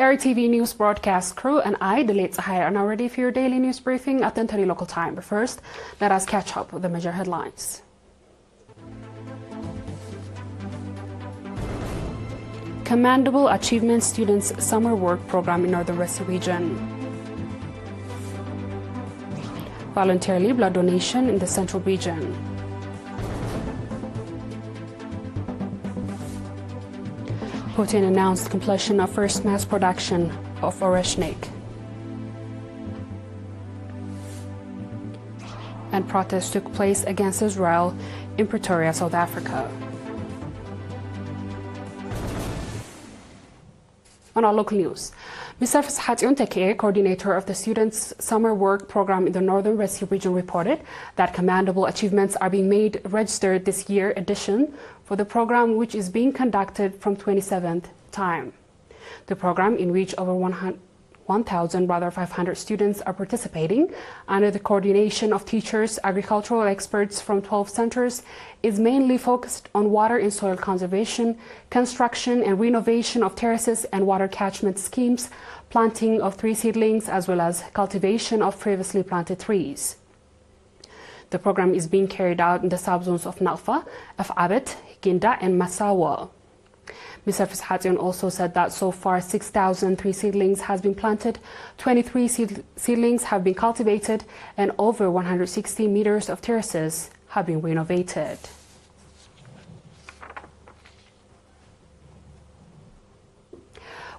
ERi-TV news broadcast crew and I, Delayed Sahaya, are now ready for your daily news briefing at 10:30 local time. But first, let us catch up with the major headlines. Commandable Achievement Students Summer Work Program in Northern West Region. Voluntarily blood donation in the Central Region. Putin announced completion of first mass production of Oreshnik. And protests took place against Israel in Pretoria, South Africa. On our local news, Mr. Fishat Teke, coordinator of the Students' Summer Work Program in the Northern Rescue Region, reported that commendable achievements are being made registered this year edition for the program, which is being conducted from 27th time. The program, in which over 1,500 students are participating under the coordination of teachers, agricultural experts from 12 centers, is mainly focused on water and soil conservation, construction and renovation of terraces and water catchment schemes, planting of tree seedlings, as well as cultivation of previously planted trees. The program is being carried out in the subzones of Nalfa, Afabet, Ginda, and Masawa. Mr. Fishat also said that so far 6,003 seedlings has been planted, 23 seedlings have been cultivated, and over 160 meters of terraces have been renovated.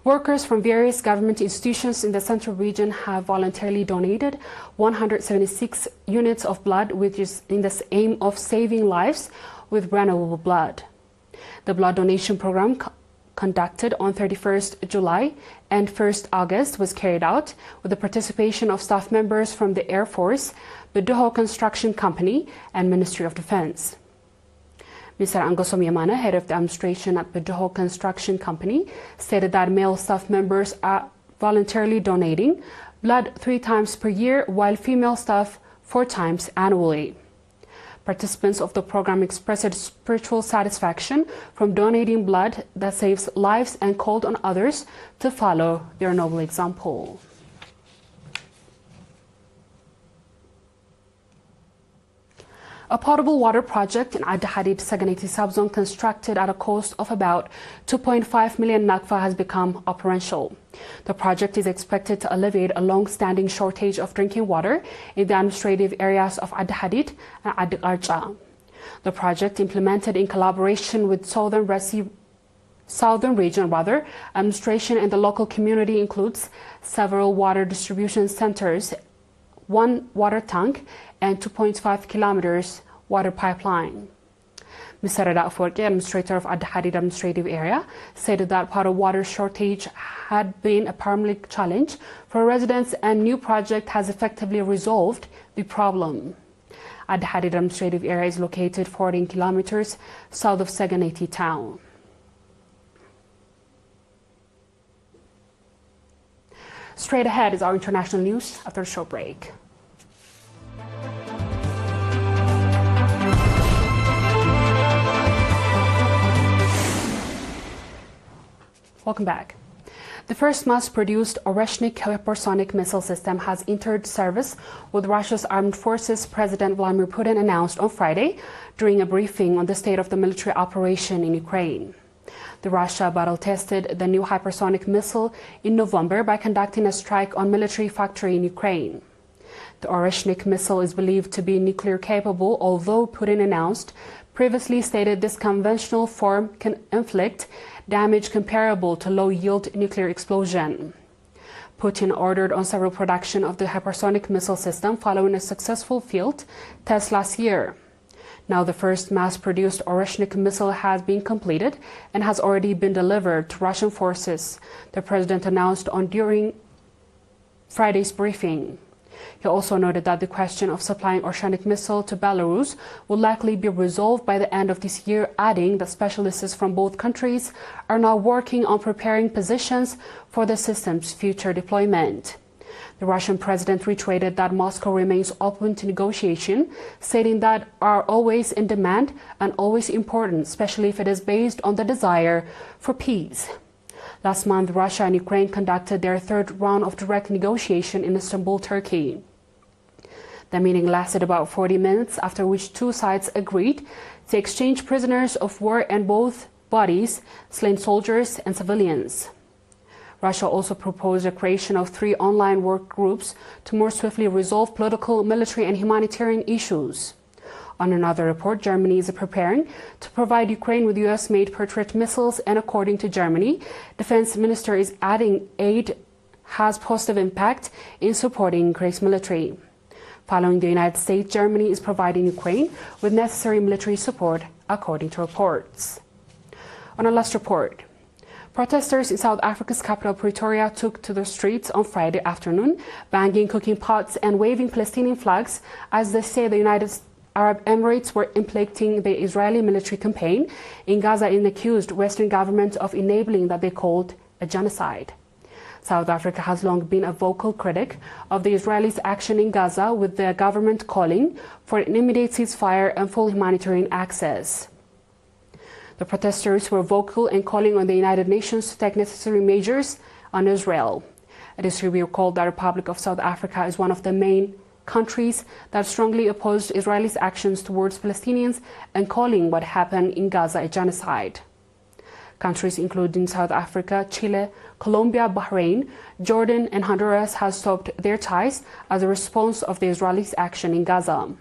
Workers from various government institutions in the Central Region have voluntarily donated 176 units of blood, which is in the aim of saving lives with renewable blood. The blood donation program conducted on 31st July and 1st August was carried out with the participation of staff members from the Air Force, Bedoho Construction Company, and Ministry of Defense. Mr. Angosom Yamana, head of the administration at Bedoho Construction Company, stated that male staff members are voluntarily donating blood 3 times per year, while female staff 4 times annually. Participants of the program expressed spiritual satisfaction from donating blood that saves lives and called on others to follow their noble example. A potable water project in Ad-Hadid Saganeti subzone constructed at a cost of about 2.5 million nakfa has become operational. The project is expected to alleviate a long-standing shortage of drinking water in the administrative areas of Ad-Hadid and Ad-Arja. The project, implemented in collaboration with Southern Region administration and the local community, includes several water distribution centers, 1 water tank, and 2.5 kilometers water pipeline. Mr. Rada Forke, administrator of Ad-Hadid administrative area, stated that potable water shortage had been a permanent challenge for residents, and new project has effectively resolved the problem. Ad-Hadid administrative area is located 14 kilometers south of Saganeti town. Straight ahead is our international news after a short break. Welcome back. The first mass-produced Oreshnik hypersonic missile system has entered service with Russia's armed forces, President Vladimir Putin announced on Friday during a briefing on the state of the military operation in Ukraine. The Russia battle-tested the new hypersonic missile in November by conducting a strike on military factory in Ukraine. The Oreshnik missile is believed to be nuclear capable, although Putin previously stated this conventional form can inflict damage comparable to low-yield nuclear explosion. Putin ordered on several production of the hypersonic missile system following a successful field test last year. Now the first mass-produced Oreshnik missile has been completed and has already been delivered to Russian forces, the president announced during Friday's briefing. He also noted that the question of supplying Oreshnik missile to Belarus will likely be resolved by the end of this year, adding that specialists from both countries are now working on preparing positions for the system's future deployment. The Russian president reiterated that Moscow remains open to negotiation, stating that are always in demand and always important, especially if it is based on the desire for peace. Last month, Russia and Ukraine conducted their third round of direct negotiation in Istanbul, Turkey. The meeting lasted about 40 minutes, after which two sides agreed to exchange prisoners of war and both bodies, slain soldiers and civilians. Russia also proposed the creation of 3 online work groups to more swiftly resolve political, military and humanitarian issues. On another report, Germany is preparing to provide Ukraine with US-made Patriot missiles, and according to Germany, Defense Minister is adding aid has positive impact in supporting Ukraine's military. Following the United States, Germany is providing Ukraine with necessary military support, according to reports. On a last report, protesters in South Africa's capital Pretoria took to the streets on Friday afternoon, banging cooking pots and waving Palestinian flags as they say the United Arab Emirates were inflicting the Israeli military campaign in Gaza and accused Western governments of enabling that they called a genocide. South Africa has long been a vocal critic of the Israelis' action in Gaza, with the government calling for an immediate ceasefire and full humanitarian access. The protesters were vocal in calling on the United Nations to take necessary measures on Israel. It is to be recalled that the Republic of South Africa is one of the main countries that strongly opposed Israelis' actions towards Palestinians and calling what happened in Gaza a genocide. Countries including South Africa, Chile, Colombia, Bahrain, Jordan and Honduras have stopped their ties as a response of the Israelis' action in Gaza.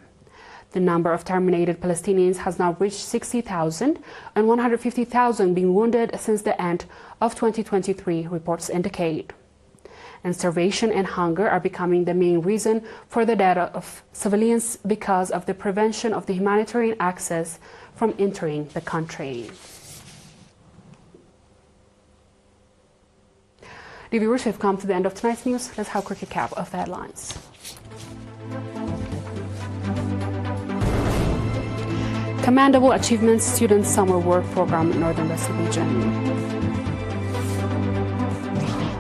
The number of terminated Palestinians has now reached 60,000 and 150,000 being wounded since the end of 2023, reports indicate. And starvation and hunger are becoming the main reason for the death of civilians because of the prevention of the humanitarian access from entering the country. Dear viewers, we've come to the end of tonight's news. Let's have a quick recap of the headlines. Commandable Achievements Student Summer Work Program in Northern West Region.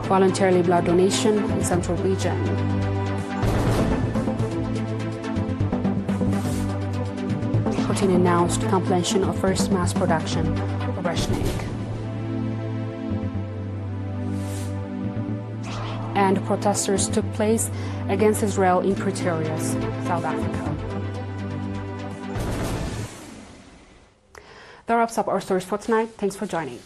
Voluntarily blood donation in Central Region. Putin announced completion of first mass production of Oreshnik. And protesters took place against Israel in Pretoria, South Africa. That wraps up our stories for tonight. Thanks for joining.